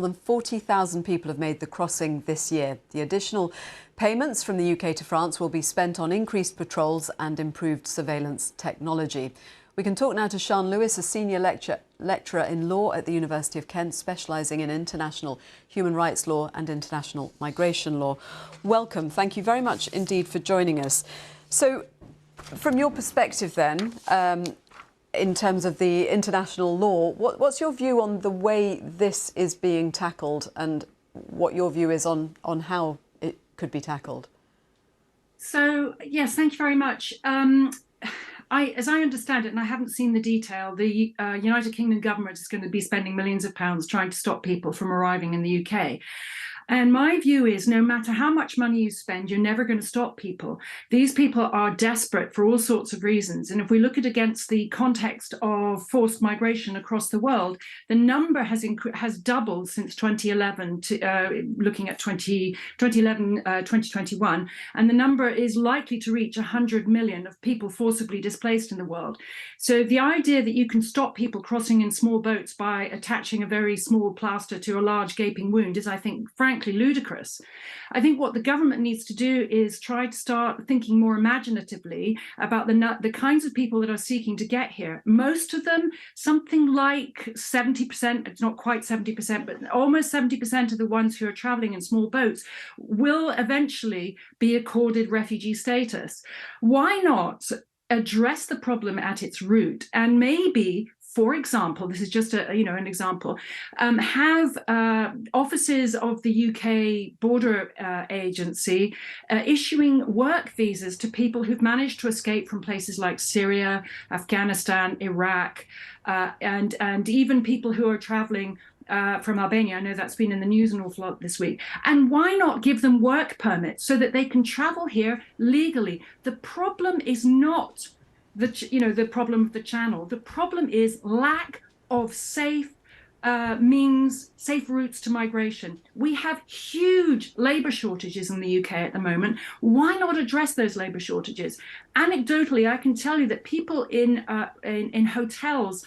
More than 40,000 people have made the crossing this year. The additional payments from the UK to France will be spent on increased patrols and improved surveillance technology. We can talk now to Sian Lewis, a senior lecturer in law at the University of Kent, specialising in international human rights law and international migration law. Welcome. Thank you very much indeed for joining us. So, from your perspective then, in terms of the international law, what's your view on the way this is being tackled and what your view is on how it could be tackled? So, yes, thank you very much. As I understand it, and I haven't seen the detail, the United Kingdom government is going to be spending millions of pounds trying to stop people from arriving in the UK. And my view is no matter how much money you spend, you're never going to stop people. These people are desperate for all sorts of reasons. And if we look at against the context of forced migration across the world, the number has doubled since 2011, looking at 2021. And the number is likely to reach 100 million of people forcibly displaced in the world. So the idea that you can stop people crossing in small boats by attaching a very small plaster to a large gaping wound is, I think, frankly, ludicrous. I think what the government needs to do is try to start thinking more imaginatively about the kinds of people that are seeking to get here. Most of them, something like 70%, it's not quite 70%, but almost 70% of the ones who are traveling in small boats will eventually be accorded refugee status. Why not address the problem at its root and maybe, for example, this is just an example, have offices of the UK Border Agency issuing work visas to people who've managed to escape from places like Syria, Afghanistan, Iraq, and even people who are traveling from Albania. I know that's been in the news an awful lot this week. And why not give them work permits so that they can travel here legally? The problem is not the problem of the channel. The problem is lack of safe routes to migration. We have huge labour shortages in the UK at the moment. Why not address those labour shortages? Anecdotally, I can tell you that people in hotels,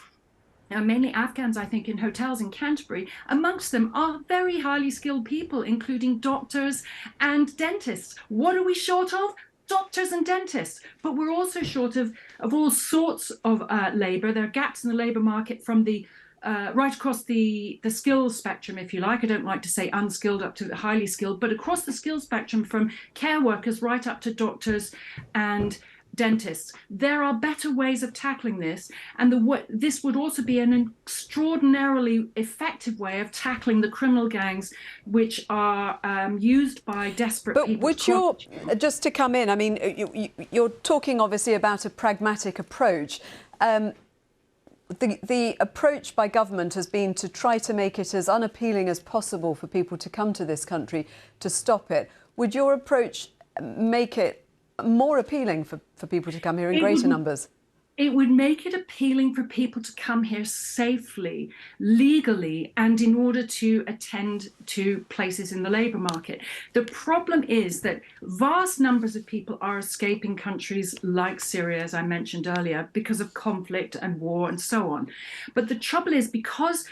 mainly Afghans, I think, in hotels in Canterbury, amongst them are very highly skilled people, including doctors and dentists. What are we short of? Doctors and dentists, but we're also short of all sorts of labour. There are gaps in the labour market from the right across the skills spectrum, if you like. I don't like to say unskilled up to highly skilled, but across the skills spectrum from care workers right up to doctors and dentists. There are better ways of tackling this, and this would also be an extraordinarily effective way of tackling the criminal gangs which are used by desperate people. But would you, just to come in, I mean, you're talking obviously about a pragmatic approach. The approach by government has been to try to make it as unappealing as possible for people to come to this country, to stop it. Would your approach make it more appealing for people to come here in greater numbers? It would make it appealing for people to come here safely, legally, and in order to attend to places in the labour market. The problem is that vast numbers of people are escaping countries like Syria, as I mentioned earlier, because of conflict and war and so on. But the trouble is, because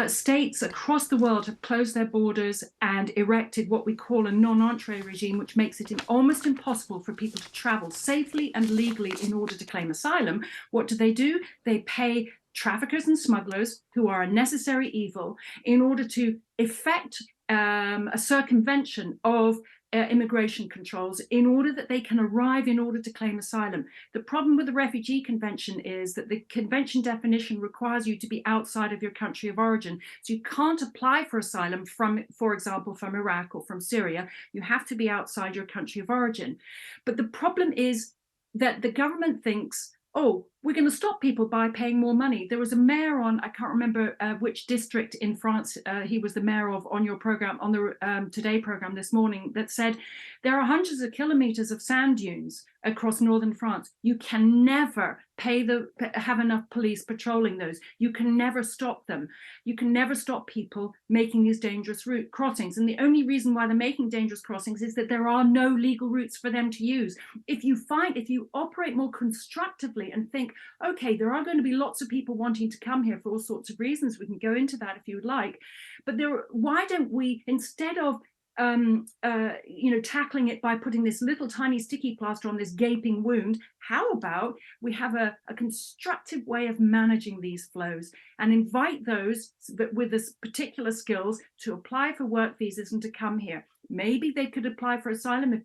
states across the world have closed their borders and erected what we call a non-entree regime, which makes it almost impossible for people to travel safely and legally in order to claim asylum. What do? They pay traffickers and smugglers, who are a necessary evil, in order to effect a circumvention of immigration controls in order that they can arrive in order to claim asylum. The problem with the Refugee Convention is that the convention definition requires you to be outside of your country of origin. So you can't apply for asylum from, for example, from Iraq or from Syria. You have to be outside your country of origin. But the problem is that the government thinks, oh, we're going to stop people by paying more money. There was a mayor on, I can't remember which district in France, he was the mayor of, on your program, on the Today program this morning, that said there are hundreds of kilometers of sand dunes across northern France. You can never have enough police patrolling those. You can never stop them. You can never stop people making these dangerous route crossings. And the only reason why they're making dangerous crossings is that there are no legal routes for them to use. If you operate more constructively and think, okay, there are going to be lots of people wanting to come here for all sorts of reasons. We can go into that if you would like. But why don't we, instead of tackling it by putting this little tiny sticky plaster on this gaping wound, how about we have a constructive way of managing these flows and invite those with this particular skills to apply for work visas and to come here. Maybe they could apply for asylum if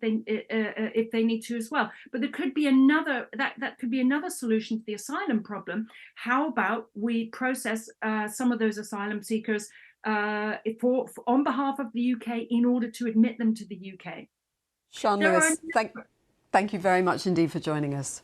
they need to as well. But there could be another that could be another solution to the asylum problem. How about we process some of those asylum seekers on behalf of the UK in order to admit them to the UK? Sian There are Lewis, thank you very much indeed for joining us.